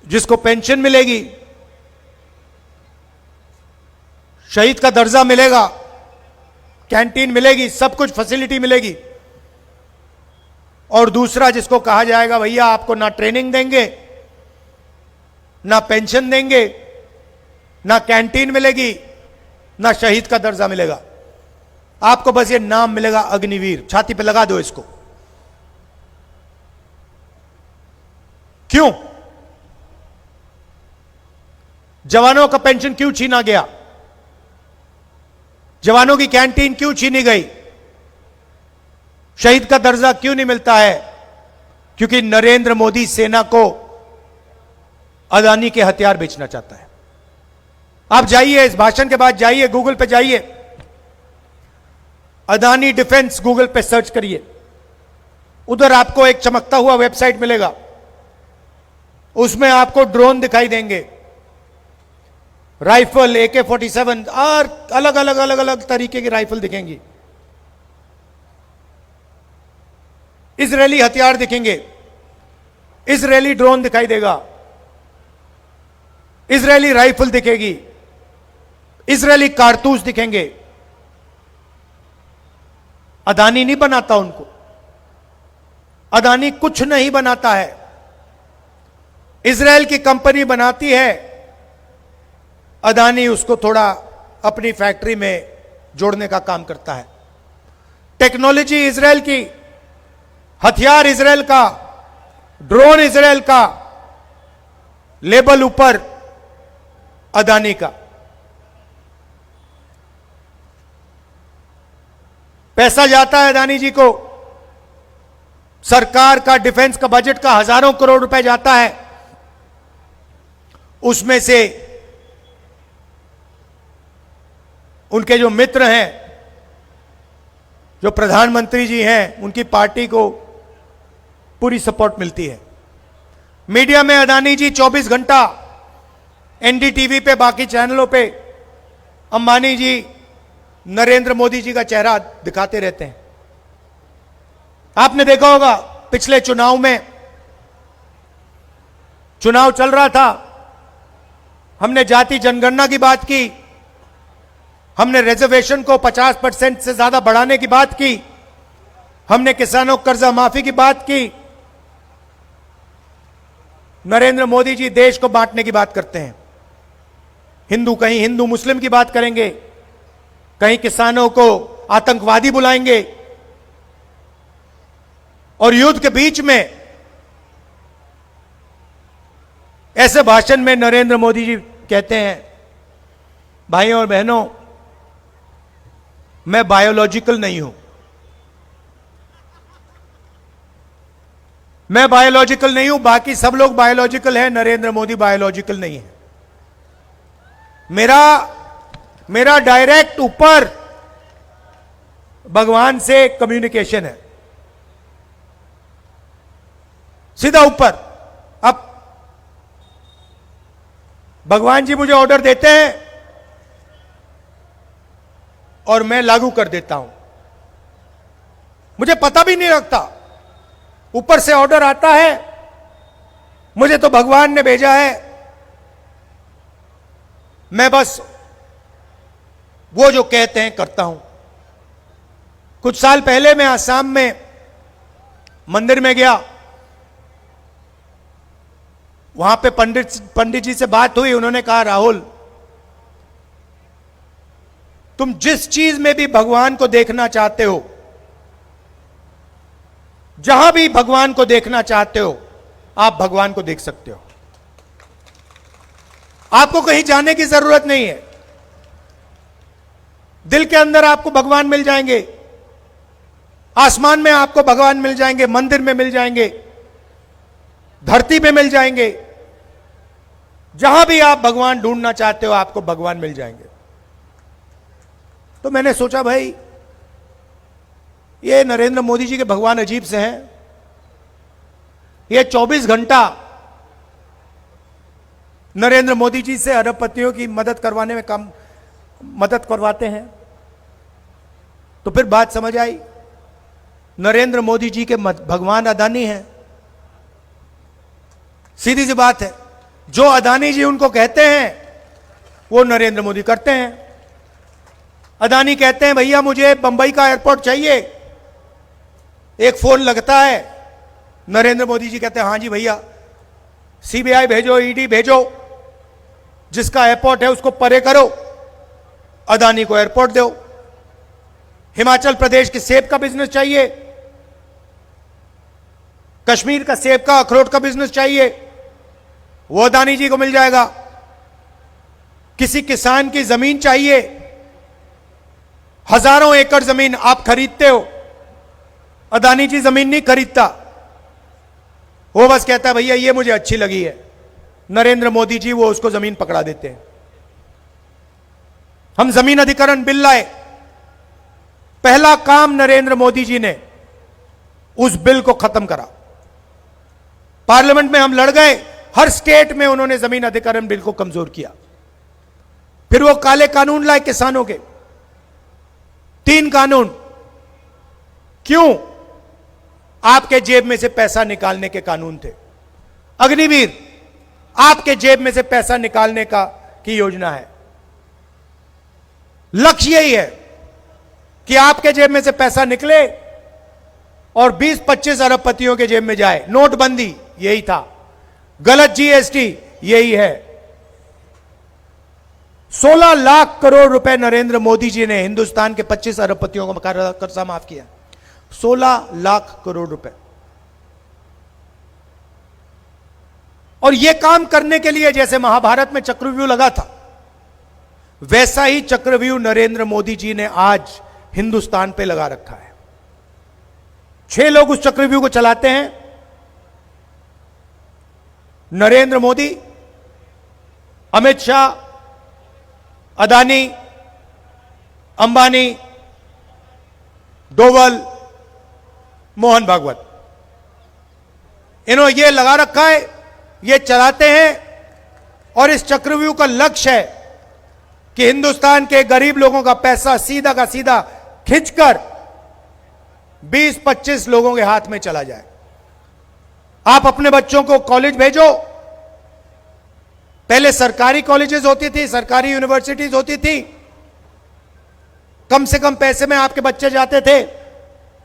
जिसको पेंशन मिलेगी, शहीद का दर्जा मिलेगा, कैंटीन मिलेगी, सब कुछ फैसिलिटी मिलेगी। और दूसरा जिसको कहा जाएगा भैया आपको ना ट्रेनिंग देंगे, ना पेंशन देंगे, ना कैंटीन मिलेगी, ना शहीद का दर्जा मिलेगा, आपको बस ये नाम मिलेगा अग्निवीर। छाती पे लगा दो इसको। क्यों? जवानों का पेंशन क्यों छीना गया? जवानों की कैंटीन क्यों छीनी गई? शहीद का दर्जा क्यों नहीं मिलता है? क्योंकि नरेंद्र मोदी सेना को अदानी के हथियार बेचना चाहता है। आप जाइए, इस भाषण के बाद जाइए, गूगल पे जाइए, अदानी डिफेंस गूगल पे सर्च करिए, उधर आपको एक चमकता हुआ वेबसाइट मिलेगा, उसमें आपको ड्रोन दिखाई देंगे, राइफल, AK-47 और अलग अलग अलग अलग तरीके की राइफल दिखेंगी, इजरायली हथियार दिखेंगे, इजरायली ड्रोन दिखाई देगा, इजरायली राइफल दिखेगी, इजरायली कारतूस दिखेंगे। अदानी नहीं बनाता उनको, अदानी कुछ नहीं बनाता है, इजराइल की कंपनी बनाती है, अदानी उसको थोड़ा अपनी फैक्ट्री में जोड़ने का काम करता है। टेक्नोलॉजी इजराइल की, हथियार इजराइल का, ड्रोन इजराइल का, लेबल ऊपर अदानी का। पैसा जाता है अदानी जी को, सरकार का डिफेंस का बजट का हजारों करोड़ रुपए जाता है, उसमें से उनके जो मित्र हैं, जो प्रधानमंत्री जी हैं, उनकी पार्टी को पूरी सपोर्ट मिलती है। मीडिया में अदानी जी 24 घंटा NDTV पे, बाकी चैनलों पे अंबानी जी नरेंद्र मोदी जी का चेहरा दिखाते रहते हैं। आपने देखा होगा पिछले चुनाव में, चुनाव चल रहा था, हमने जाति जनगणना की बात की, हमने रिजर्वेशन को 50% से ज्यादा बढ़ाने की बात की, हमने किसानों को कर्जा माफी की बात की। नरेंद्र मोदी जी देश को बांटने की बात करते हैं, हिंदू कहीं हिंदू मुस्लिम की बात करेंगे, कहीं किसानों को आतंकवादी बुलाएंगे, और युद्ध के बीच में ऐसे भाषण में नरेंद्र मोदी जी कहते हैं, भाइयों और बहनों, मैं बायोलॉजिकल नहीं हूं, मैं बायोलॉजिकल नहीं हूं, बाकी सब लोग बायोलॉजिकल है, नरेंद्र मोदी बायोलॉजिकल नहीं है। मेरा डायरेक्ट ऊपर भगवान से कम्युनिकेशन है, सीधा ऊपर। अब भगवान जी मुझे ऑर्डर देते हैं और मैं लागू कर देता हूं, मुझे पता भी नहीं लगता, ऊपर से ऑर्डर आता है, मुझे तो भगवान ने भेजा है, मैं बस वो जो कहते हैं करता हूं। कुछ साल पहले मैं आसाम में मंदिर में गया, वहां पे पंडित जी से बात हुई, उन्होंने कहा, राहुल तुम जिस चीज में भी भगवान को देखना चाहते हो, जहां भी भगवान को देखना चाहते हो, आप भगवान को देख सकते हो, आपको कहीं जाने की जरूरत नहीं है, दिल के अंदर आपको भगवान मिल जाएंगे, आसमान में आपको भगवान मिल जाएंगे, मंदिर में मिल जाएंगे, धरती पे मिल जाएंगे, जहां भी आप भगवान ढूंढना चाहते हो आपको भगवान मिल जाएंगे। तो मैंने सोचा भाई ये नरेंद्र मोदी जी के भगवान अजीब से हैं, ये 24 घंटा नरेंद्र मोदी जी से अरबपतियों की मदद करवाने में काम मदद करवाते हैं। तो फिर बात समझ आई, नरेंद्र मोदी जी के भगवान अदानी हैं, सीधी सी बात है, जो अदानी जी उनको कहते हैं वो नरेंद्र मोदी करते हैं। अदानी कहते हैं भैया मुझे बंबई का एयरपोर्ट चाहिए, एक फोन लगता है, नरेंद्र मोदी जी कहते हैं हाँ जी भैया, सीबीआई भेजो, ईडी भेजो, जिसका एयरपोर्ट है उसको परे करो, अदानी को एयरपोर्ट दो। हिमाचल प्रदेश के सेब का बिजनेस चाहिए, कश्मीर का सेब का अखरोट का बिजनेस चाहिए, वो अदानी जी को मिल जाएगा। किसी किसान की जमीन चाहिए, हजारों एकड़ जमीन आप खरीदते हो, अदानी जी जमीन नहीं खरीदता, वो बस कहता है भैया ये मुझे अच्छी लगी है, नरेंद्र मोदी जी वो उसको जमीन पकड़ा देते हैं। हम जमीन अधिकरण बिल लाए, पहला काम नरेंद्र मोदी जी ने उस बिल को खत्म करा। पार्लियामेंट में हम लड़ गए, हर स्टेट में उन्होंने जमीन अधिकरण बिल को कमजोर किया। फिर वो काले कानून लाए किसानों के, 3 कानून। क्यों? आपके जेब में से पैसा निकालने के कानून थे। अग्निवीर आपके जेब में से पैसा निकालने की योजना है। लक्ष्य यही है कि आपके जेब में से पैसा निकले और 20-25 अरबपतियों के जेब में जाए। नोटबंदी यही था, गलत जीएसटी यही है। 16 लाख करोड़ रुपए नरेंद्र मोदी जी ने हिंदुस्तान के 25 अरबपतियों को कर्जा माफ किया, 16 लाख करोड़ रुपए। और यह काम करने के लिए जैसे महाभारत में चक्रव्यूह लगा था, वैसा ही चक्रव्यूह नरेंद्र मोदी जी ने आज हिंदुस्तान पे लगा रखा है। 6 लोग उस चक्रव्यूह को चलाते हैं, नरेंद्र मोदी, अमित शाह, अदानी, अंबानी, डोवल, मोहन भागवत। इन्होंने ये लगा रखा है, ये चलाते हैं। और इस चक्रव्यूह का लक्ष्य है कि हिंदुस्तान के गरीब लोगों का पैसा सीधा का सीधा खिंचकर 20-25 लोगों के हाथ में चला जाए। आप अपने बच्चों को कॉलेज भेजो, पहले सरकारी कॉलेजेस होती थी, सरकारी यूनिवर्सिटीज होती थी, कम से कम पैसे में आपके बच्चे जाते थे,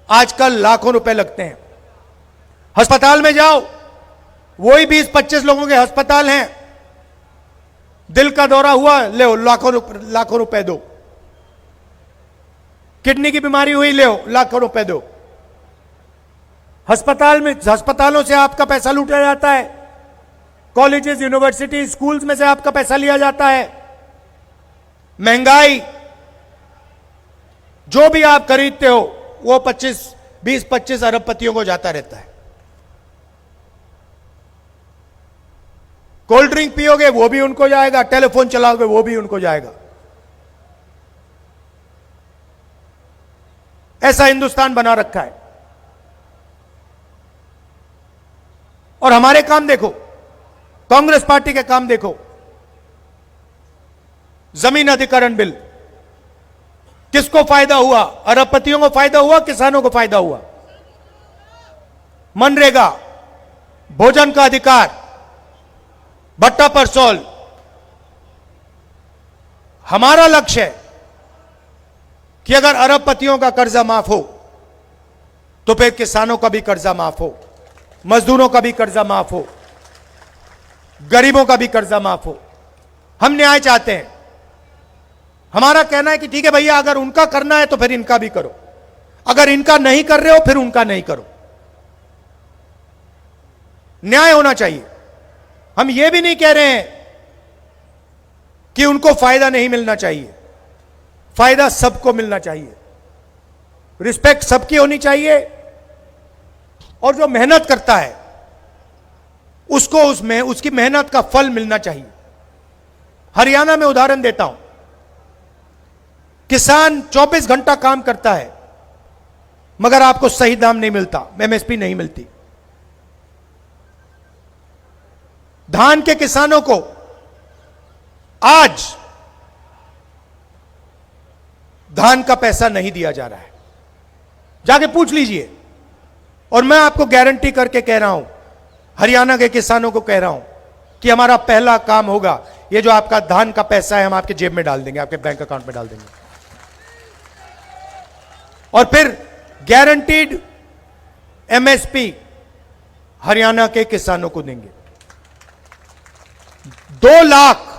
आजकल लाखों रुपए लगते हैं। अस्पताल में जाओ, वही 20-25 लोगों के अस्पताल हैं, दिल का दौरा हुआ, ले लाखों रुपए दो, किडनी की बीमारी हुई, ले लाखों रुपए दो। अस्पतालों से आपका पैसा लूटा जाता है, कॉलेजेस, यूनिवर्सिटी, स्कूल्स में से आपका पैसा लिया जाता है। महंगाई, जो भी आप खरीदते हो वो 20-25 अरबपतियों को जाता रहता है। कोल्ड ड्रिंक पियोगे वो भी उनको जाएगा, टेलीफोन चलाओगे वो भी उनको जाएगा। ऐसा हिंदुस्तान बना रखा है। और हमारे काम देखो, कांग्रेस पार्टी के काम देखो। जमीन अधिकरण बिल, किसको फायदा हुआ? अरबपतियों को फायदा हुआ, किसानों को फायदा हुआ। मनरेगा, भोजन का अधिकार, भट्टा पर सोल। हमारा लक्ष्य है कि अगर अरबपतियों का कर्जा माफ हो तो फिर किसानों का भी कर्जा माफ हो, मजदूरों का भी कर्जा माफ हो, गरीबों का भी कर्जा माफ हो। हम न्याय चाहते हैं। हमारा कहना है कि ठीक है भैया, अगर उनका करना है तो फिर इनका भी करो, अगर इनका नहीं कर रहे हो फिर उनका नहीं करो। न्याय होना चाहिए। हम यह भी नहीं कह रहे हैं कि उनको फायदा नहीं मिलना चाहिए, फायदा सबको मिलना चाहिए, रिस्पेक्ट सबकी होनी चाहिए। और जो मेहनत करता है उसको उसकी मेहनत का फल मिलना चाहिए। हरियाणा में उदाहरण देता हूं, किसान 24 घंटा काम करता है मगर आपको सही दाम नहीं मिलता, एमएसपी नहीं मिलती। धान के किसानों को आज धान का पैसा नहीं दिया जा रहा है, जाके पूछ लीजिए। और मैं आपको गारंटी करके कह रहा हूं, हरियाणा के किसानों को कह रहा हूं कि हमारा पहला काम होगा, ये जो आपका धान का पैसा है हम आपके जेब में डाल देंगे, आपके बैंक अकाउंट में डाल देंगे। और फिर गारंटीड एमएसपी हरियाणा के किसानों को देंगे। 2 लाख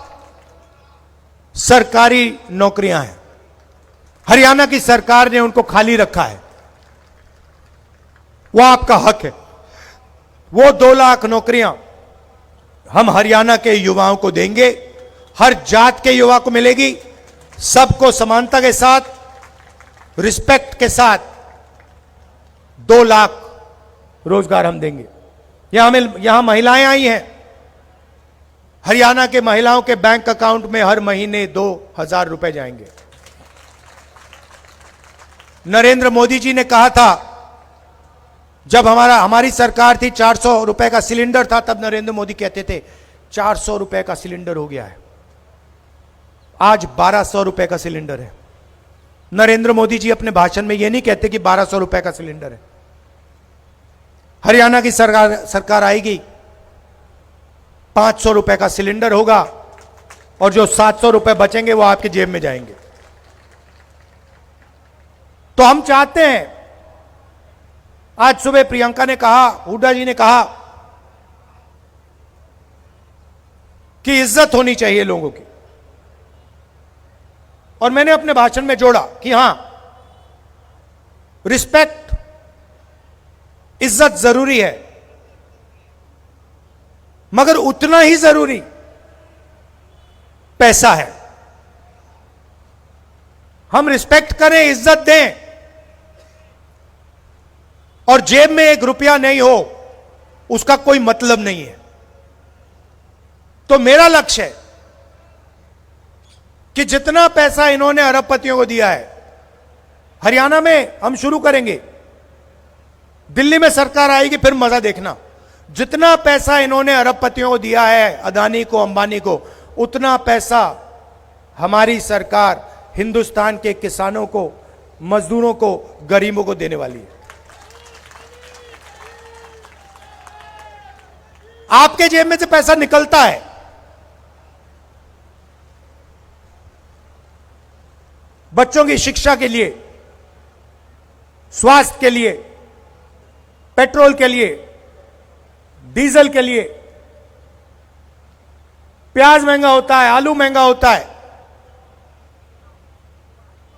सरकारी नौकरियां हैं, हरियाणा की सरकार ने उनको खाली रखा है, वो आपका हक है। वो 2 लाख नौकरियां हम हरियाणा के युवाओं को देंगे, हर जात के युवा को मिलेगी, सबको समानता के साथ, रिस्पेक्ट के साथ 2 लाख रोजगार हम देंगे। यहां महिलाएं आई हैं, हरियाणा के महिलाओं के बैंक अकाउंट में हर महीने 2,000 रुपए जाएंगे। नरेंद्र मोदी जी ने कहा था, जब हमारी सरकार थी 400 रुपए का सिलेंडर था, तब नरेंद्र मोदी कहते थे 400 रुपए का सिलेंडर हो गया है, आज 1200 रुपए का सिलेंडर है। नरेंद्र मोदी जी अपने भाषण में यह नहीं कहते कि 1200 रुपए का सिलेंडर है। हरियाणा की सरकार आएगी, 500 रुपए का सिलेंडर होगा और जो 700 रुपए बचेंगे वो आपकी जेब में जाएंगे। तो हम चाहते हैं, आज सुबह प्रियंका ने कहा, हुड्डा जी ने कहा कि इज्जत होनी चाहिए लोगों की, और मैंने अपने भाषण में जोड़ा कि हां, रिस्पेक्ट, इज्जत जरूरी है, मगर उतना ही जरूरी पैसा है। हम रिस्पेक्ट करें, इज्जत दें, और जेब में 1 रुपया नहीं हो, उसका कोई मतलब नहीं है। तो मेरा लक्ष्य है कि जितना पैसा इन्होंने अरबपतियों को दिया है, हरियाणा में हम शुरू करेंगे, दिल्ली में सरकार आएगी फिर मजा देखना। जितना पैसा इन्होंने अरबपतियों को दिया है, अदानी को, अंबानी को, उतना पैसा हमारी सरकार हिंदुस्तान के किसानों को, मजदूरों को, गरीबों को देने वाली है। आपके जेब में से पैसा निकलता है, बच्चों की शिक्षा के लिए, स्वास्थ्य के लिए, पेट्रोल के लिए, डीजल के लिए। प्याज महंगा होता है, आलू महंगा होता है,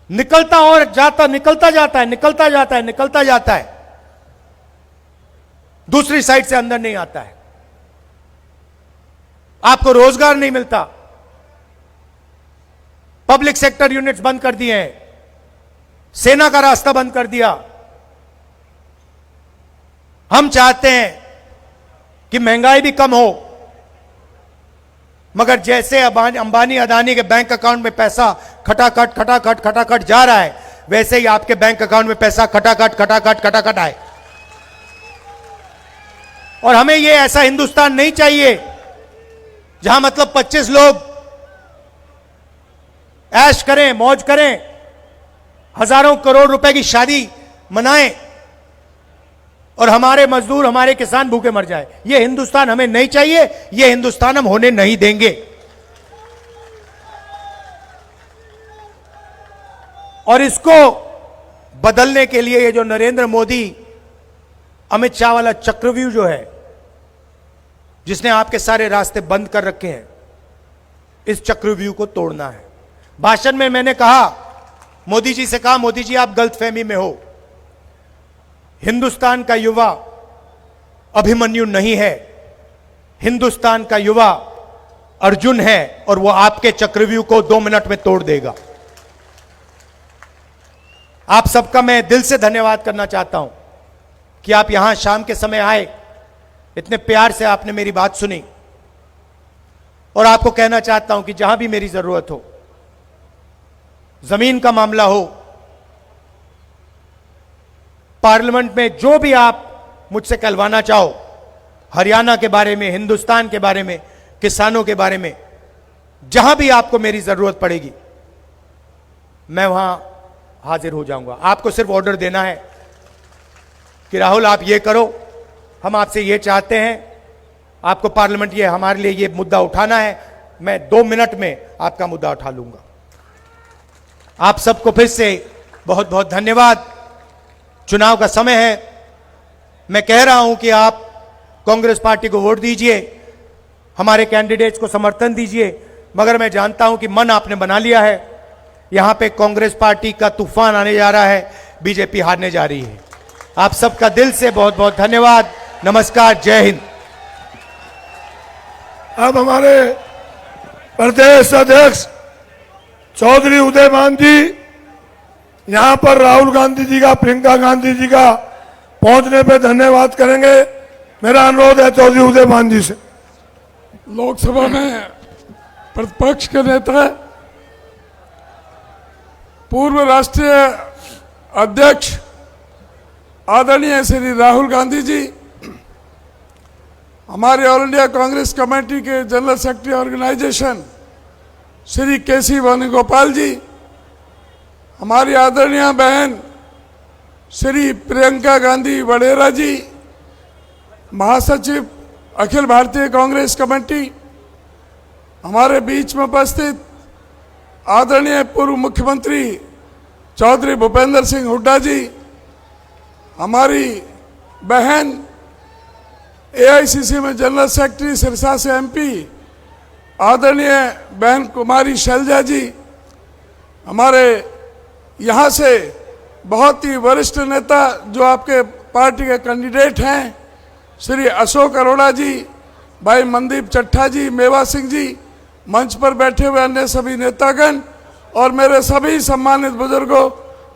निकलता और जाता, निकलता जाता है, निकलता जाता है, निकलता जाता है, दूसरी साइड से अंदर नहीं आता है। आपको रोजगार नहीं मिलता, पब्लिक सेक्टर यूनिट्स बंद कर दिए हैं, सेना का रास्ता बंद कर दिया। हम चाहते हैं कि महंगाई भी कम हो, मगर जैसे अंबानी अदानी के बैंक अकाउंट में पैसा खटाखट खटाखट खटाखट जा रहा है, वैसे ही आपके बैंक अकाउंट में पैसा खटाखट खटाखट खटाखट आए। और हमें यह ऐसा हिंदुस्तान नहीं चाहिए जहां मतलब 25 लोग ऐश करें, मौज करें, हजारों करोड़ रुपए की शादी मनाएं और हमारे मजदूर, हमारे किसान भूखे मर जाए। यह हिंदुस्तान हमें नहीं चाहिए, यह हिंदुस्तान हम होने नहीं देंगे। और इसको बदलने के लिए ये जो नरेंद्र मोदी, अमित शाह वाला चक्रव्यूह जो है, जिसने आपके सारे रास्ते बंद कर रखे हैं, इस चक्रव्यूह को तोड़ना है। भाषण में मैंने कहा, मोदी जी से कहा, मोदी जी आप गलतफहमी में हो, हिंदुस्तान का युवा अभिमन्यु नहीं है, हिंदुस्तान का युवा अर्जुन है, और वो आपके चक्रव्यूह को 2 मिनट में तोड़ देगा। आप सबका मैं दिल से धन्यवाद करना चाहता हूं कि आप यहां शाम के समय आए, इतने प्यार से आपने मेरी बात सुनी, और आपको कहना चाहता हूं कि जहां भी मेरी जरूरत हो, जमीन का मामला हो, पार्लियामेंट में जो भी आप मुझसे कहलवाना चाहो, हरियाणा के बारे में, हिंदुस्तान के बारे में, किसानों के बारे में, जहां भी आपको मेरी जरूरत पड़ेगी, मैं वहां हाजिर हो जाऊंगा। आपको सिर्फ ऑर्डर देना है कि राहुल आप ये करो, हम आपसे ये चाहते हैं, आपको पार्लियामेंट ये हमारे लिए ये मुद्दा उठाना है, मैं 2 मिनट में आपका मुद्दा उठा लूंगा। आप सबको फिर से बहुत बहुत धन्यवाद। चुनाव का समय है। मैं कह रहा हूं कि आप कांग्रेस पार्टी को वोट दीजिए, हमारे कैंडिडेट्स को समर्थन दीजिए, मगर मैं जानता हूं कि मन आपने बना लिया है। यहां पे कांग्रेस पार्टी का तूफान आने जा रहा है, बीजेपी हारने जा रही है। आप सबका दिल से बहुत बहुत धन्यवाद। नमस्कार, जय हिंद। अब हमारे प्रदेश अध्यक्ष चौधरी उदयमान जी यहां पर राहुल गांधी जी का, प्रियंका गांधी जी का पहुंचने पे धन्यवाद करेंगे। मेरा अनुरोध है चौधरी उदयमान जी से। लोकसभा में प्रतिपक्ष के नेता पूर्व राष्ट्रीय अध्यक्ष आदरणीय श्री राहुल गांधी जी, हमारे ऑल इंडिया कांग्रेस कमेटी के जनरल सेक्रेटरी ऑर्गेनाइजेशन श्री केसी वेणुगोपाल जी, हमारी आदरणीय बहन श्री प्रियंका गांधी वडेरा जी, महासचिव अखिल भारतीय कांग्रेस कमेटी, हमारे बीच में उपस्थित आदरणीय पूर्व मुख्यमंत्री चौधरी भूपेंद्र सिंह हुड्डा जी, हमारी बहन एआईसीसी में जनरल सेक्रेटरी सिरसा से एमपी आदरणीय बहन कुमारी शैलजा जी, हमारे यहाँ से बहुत ही वरिष्ठ नेता जो आपके पार्टी के कैंडिडेट हैं श्री अशोक अरोड़ा जी, भाई मनदीप चट्ठा जी, मेवा सिंह जी, मंच पर बैठे हुए अन्य सभी नेतागण और मेरे सभी सम्मानित बुजुर्गों,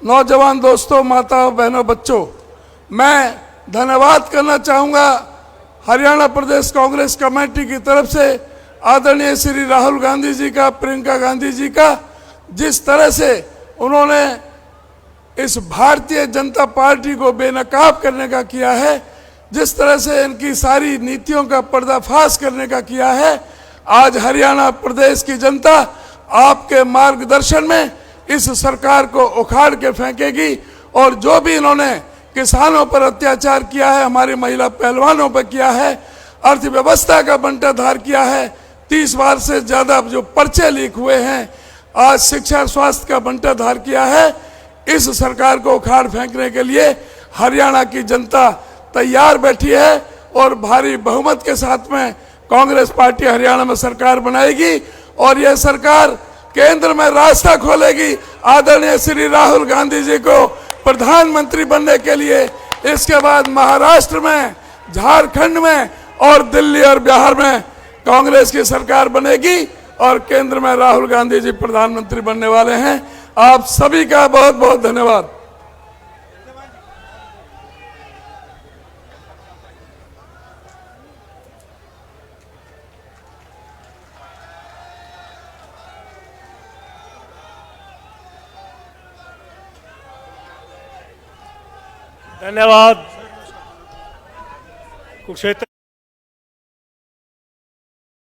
नौजवान दोस्तों, माताओं, बहनों, बच्चों, मैं धन्यवाद करना चाहूँगा हरियाणा प्रदेश कांग्रेस कमेटी की तरफ से आदरणीय श्री राहुल गांधी जी का, प्रियंका गांधी जी का, जिस तरह से उन्होंने इस भारतीय जनता पार्टी को बेनकाब करने का किया है, जिस तरह से इनकी सारी नीतियों का पर्दाफाश करने का किया है। आज हरियाणा प्रदेश की जनता आपके मार्गदर्शन में इस सरकार को उखाड़ के फेंकेगी और जो भी इन्होंने किसानों पर अत्याचार किया है, हमारी महिला पहलवानों पर किया है, अर्थव्यवस्था का बंटाधार किया है, 30 बार से ज्यादा जो पर्चे लीक हुए हैं, आज शिक्षा स्वास्थ्य का बंटाधार किया है, इस सरकार को उखाड़ फेंकने के लिए हरियाणा की जनता तैयार बैठी है और भारी बहुमत के साथ में कांग्रेस पार्टी हरियाणा में सरकार बनाएगी और यह सरकार केंद्र में रास्ता खोलेगी आदरणीय श्री राहुल गांधी जी को प्रधानमंत्री बनने के लिए। इसके बाद महाराष्ट्र में, झारखंड में और दिल्ली और बिहार में कांग्रेस की सरकार बनेगी और केंद्र में राहुल गांधी जी प्रधानमंत्री बनने वाले हैं। आप सभी का बहुत बहुत धन्यवाद। धन्यवाद। कुरुक्षेत्र